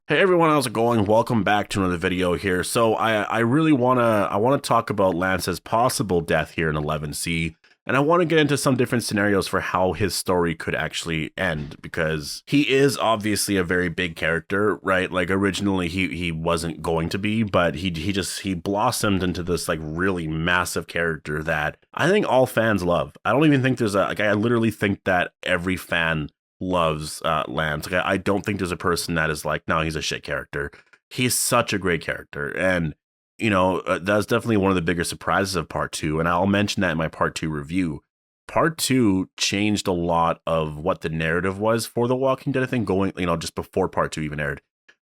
Hey everyone, how's it going? Welcome back to another video here. So I really wanna talk about Lance's possible death here in 11C, and I want to get into some different scenarios for how his story could actually end, because he is obviously a very big character, right? Like originally he wasn't going to be, but he blossomed into this like really massive character that I think all fans love. I don't even think there's I literally think that every fan loves Lance. Like I don't think there's a person that is like, no, he's a shit character. He's such a great character, and that's definitely one of the bigger surprises of part two. And I'll mention that in my part two review. Part two changed a lot of what the narrative was for The Walking Dead. I think going, just before part two even aired.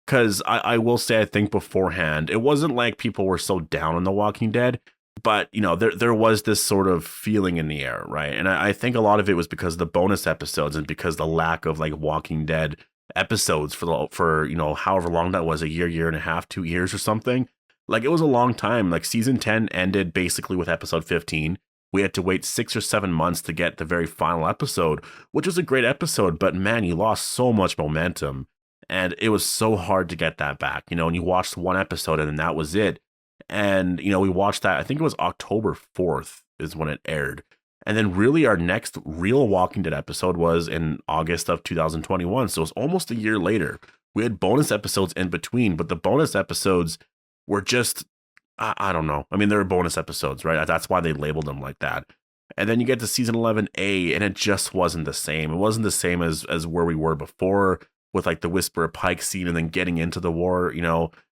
Because I will say, I think beforehand, it wasn't like people were so down on The Walking Dead, but there was this sort of feeling in the air, right? And I think a lot of it was because of the bonus episodes and because the lack of like Walking Dead episodes for however long that was, a year and a half, 2 years or something. Like it was a long time. Like season 10 ended basically with episode 15. We had to wait 6 or 7 months to get the very final episode, which was a great episode, but man, you lost so much momentum. And it was so hard to get that back, and you watched one episode and then that was it. And, we watched that, I think it was October 4th is when it aired. And then really our next real Walking Dead episode was in August of 2021. So it was almost a year later. We had bonus episodes in between, but the bonus episodes were just, I don't know. I mean, they're bonus episodes, right? That's why they labeled them like that. And then you get to season 11A and it just wasn't the same. It wasn't the same as where we were before with like the Whisper of Pike scene and then getting into the war,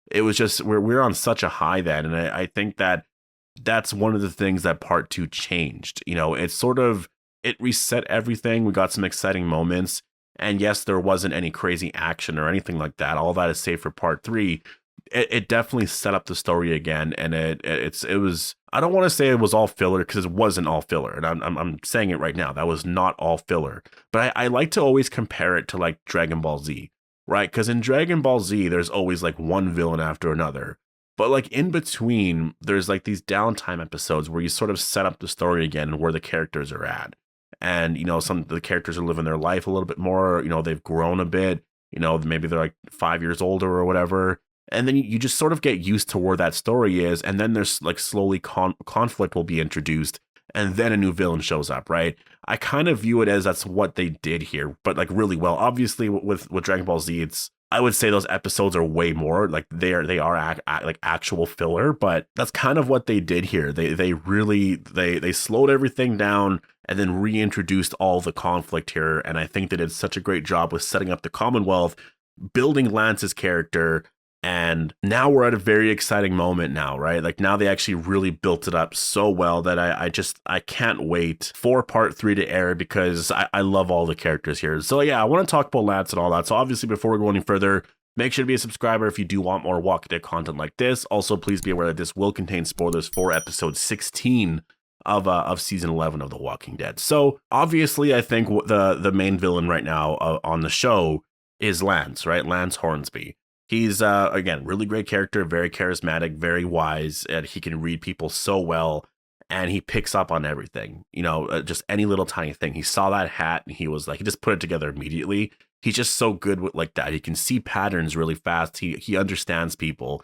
it was just we're on such a high then, and I think that's one of the things that part two changed. It reset everything. We got some exciting moments, and yes, there wasn't any crazy action or anything like that. All that is safe for part three. It definitely set up the story again, and it was. I don't want to say it was all filler because it wasn't all filler, and I'm saying it right now. That was not all filler, but I like to always compare it to like Dragon Ball Z. Right, because in Dragon Ball Z, there's always like one villain after another. But like in between, there's like these downtime episodes where you sort of set up the story again and where the characters are at. And, some of the characters are living their life a little bit more, they've grown a bit, maybe they're like 5 years older or whatever. And then you just sort of get used to where that story is. And then there's like slowly conflict will be introduced. And then a new villain shows up, right? I kind of view it as that's what they did here, but like really well. Obviously, with Dragon Ball Z, I would say those episodes are way more like they are like actual filler, but that's kind of what they did here. They really slowed everything down and then reintroduced all the conflict here, and I think they did such a great job with setting up the Commonwealth, building Lance's character. And now we're at a very exciting moment now, right? Like now they actually really built it up so well that I can't wait for part three to air because I love all the characters here. So yeah, I want to talk about Lance and all that. So obviously before we go any further, make sure to be a subscriber if you do want more Walking Dead content like this. Also, please be aware that this will contain spoilers for episode 16 of season 11 of The Walking Dead. So obviously I think the main villain right now on the show is Lance, right? Lance Hornsby. He's, again, really great character, very charismatic, very wise, and he can read people so well, and he picks up on everything, just any little tiny thing. He saw that hat, and he was like, he just put it together immediately. He's just so good with like that. He can see patterns really fast. He understands people.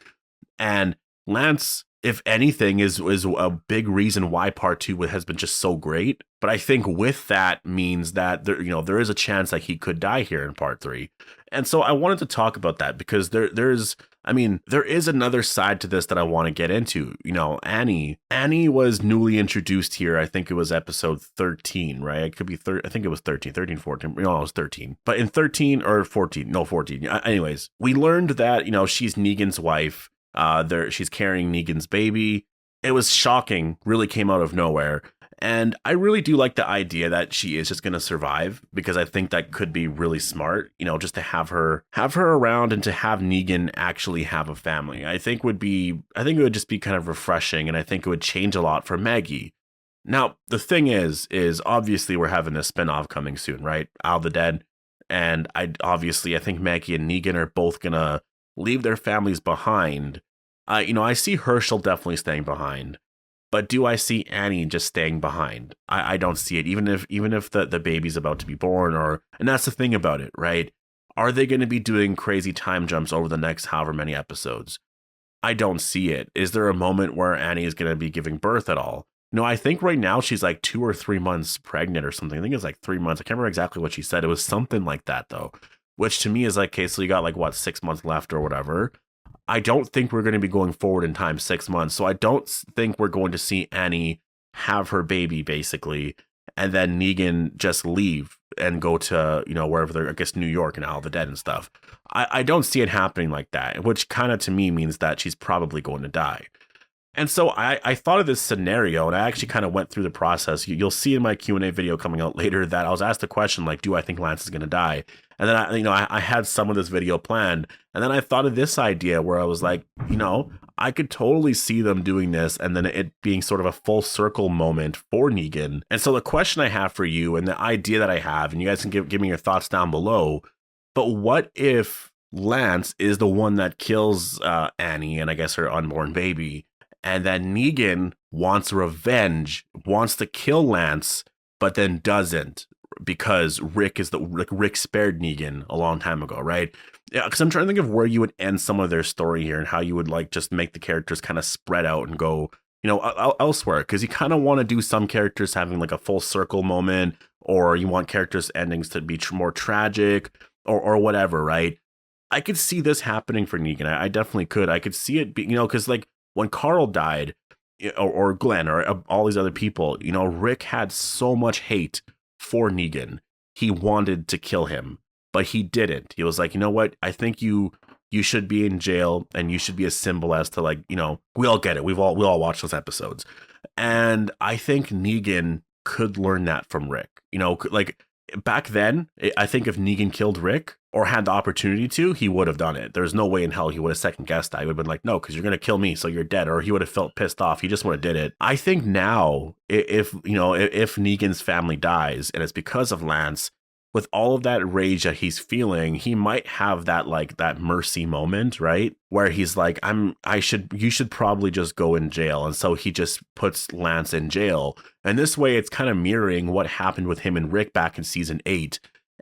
And Lance, if anything, is a big reason why part two has been just so great. But I think with that means that there is a chance that he could die here in part three. And so I wanted to talk about that because there is another side to this that I want to get into. Annie was newly introduced here. I think it was episode 13, right? It could be I think it was 13, 14. No, it was 13. But in 13 or 14, no, 14. Anyways, we learned that, she's Negan's wife. She's carrying Negan's baby. It was shocking, really came out of nowhere. And I really do like the idea that she is just going to survive because I think that could be really smart, just to have her around and to have Negan actually have a family. I think it would just be kind of refreshing, and I think it would change a lot for Maggie. Now, the thing is obviously we're having a spinoff coming soon, right? Out of the Dead. And I think Maggie and Negan are both going to leave their families behind. I see Herschel definitely staying behind. But do I see Annie just staying behind? I don't see it, even if the baby's about to be born, and that's the thing about it, right? Are they going to be doing crazy time jumps over the next however many episodes? I don't see it. Is there a moment where Annie is going to be giving birth at all? No, I think right now she's like 2 or 3 months pregnant or something. I think it's like 3 months. I can't remember exactly what she said. It was something like that, though, which to me is like, okay, so you got like, what, 6 months left or whatever. I don't think we're going to be going forward in time 6 months. So I don't think we're going to see Annie have her baby, basically, and then Negan just leave and go to, you know, wherever they're, I guess, New York and Isle of the Dead and stuff. I don't see it happening like that, which kind of to me means that she's probably going to die. And so I thought of this scenario, and I actually kind of went through the process. You'll see in my Q&A video coming out later that I was asked the question, like, do I think Lance is going to die? And then I had some of this video planned, and then I thought of this idea where I was like, you know, I could totally see them doing this, and then it being sort of a full circle moment for Negan. And so the question I have for you, and the idea that I have, and you guys can give me your thoughts down below, but what if Lance is the one that kills Annie and I guess her unborn baby, and then Negan wants revenge, wants to kill Lance, but then doesn't, because Rick spared Negan a long time ago, right? Yeah, because I'm trying to think of where you would end some of their story here and how you would like just make the characters kind of spread out and go, you know, elsewhere. Because you kind of want to do some characters having like a full circle moment, or you want characters' endings to be more tragic or whatever, right? I could see this happening for Negan. I definitely could. I could see it be, you know, because like when Carl died, or Glenn, or all these other people, you know, Rick had so much hate for Negan. He wanted to kill him, but he didn't. He was like, you know what? I think you should be in jail, and you should be a symbol as to, like, you know, we all get it. We all watched those episodes. And I think Negan could learn that from Rick. You know, like back then, I think if Negan killed Rick or had the opportunity to, he would have done it. There's no way in hell he would have second guessed that. He would have been like, no, because you're going to kill me, so you're dead. Or he would have felt pissed off. He just would have did it. I think now, if Negan's family dies and it's because of Lance, with all of that rage that he's feeling, he might have that like that mercy moment, right? Where he's like, you should probably just go in jail. And so he just puts Lance in jail. And this way it's kind of mirroring what happened with him and Rick back in season 8.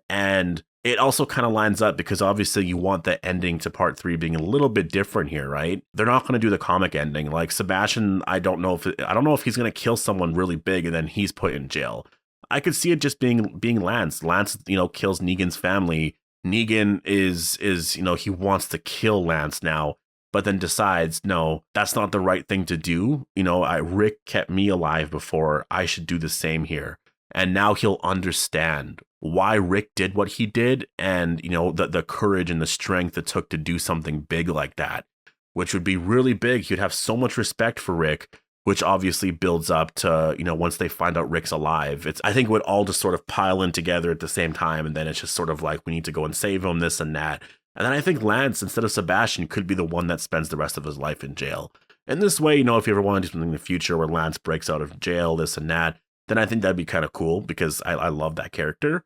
And it also kind of lines up because obviously you want the ending to part 3 being a little bit different here, right? They're not going to do the comic ending. Like Sebastian, I don't know if he's going to kill someone really big and then he's put in jail. I could see it just being Lance. Lance, you know, kills Negan's family. Negan is, you know, he wants to kill Lance now, but then decides, no, that's not the right thing to do. You know, Rick kept me alive before. I should do the same here. And now he'll understand why Rick did what he did, and, you know, the courage and the strength it took to do something big like that, which would be really big. He'd have so much respect for Rick, which obviously builds up to, you know, once they find out Rick's alive, I think it would all just sort of pile in together at the same time. And then it's just sort of like, we need to go and save him, this and that. And then I think Lance, instead of Sebastian, could be the one that spends the rest of his life in jail. And this way, you know, if you ever want to do something in the future where Lance breaks out of jail, this and that, then I think that'd be kind of cool because I love that character.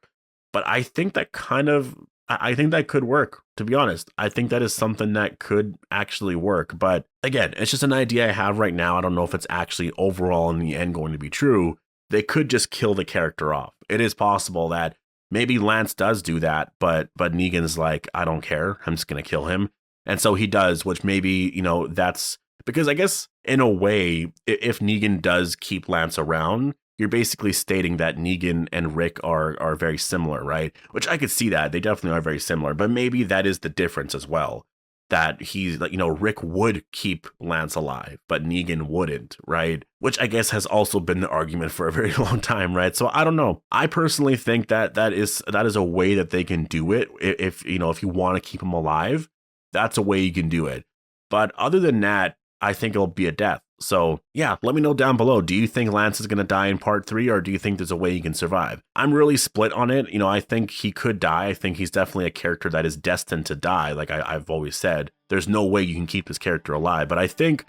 But I think that could work, to be honest. I think that is something that could actually work. But again, it's just an idea I have right now. I don't know if it's actually overall in the end going to be true. They could just kill the character off. It is possible that maybe Lance does do that, but Negan's like, I don't care. I'm just going to kill him. And so he does, which maybe, you know, that's because I guess in a way, if Negan does keep Lance around, you're basically stating that Negan and Rick are very similar, right? Which I could see that. They definitely are very similar. But maybe that is the difference as well. That he's like, you know, Rick would keep Lance alive, but Negan wouldn't, right? Which I guess has also been the argument for a very long time, right? So I don't know. I personally think that is a way that they can do it. If you want to keep him alive, that's a way you can do it. But other than that, I think it'll be a death. So yeah, let me know down below. Do you think Lance is going to die in part 3, or do you think there's a way he can survive? I'm really split on it. You know, I think he could die. I think he's definitely a character that is destined to die. Like I've always said, there's no way you can keep this character alive. But I think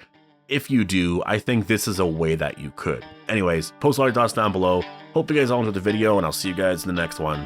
if you do, I think this is a way that you could. Anyways, post all your thoughts down below. Hope you guys all enjoyed the video, and I'll see you guys in the next one.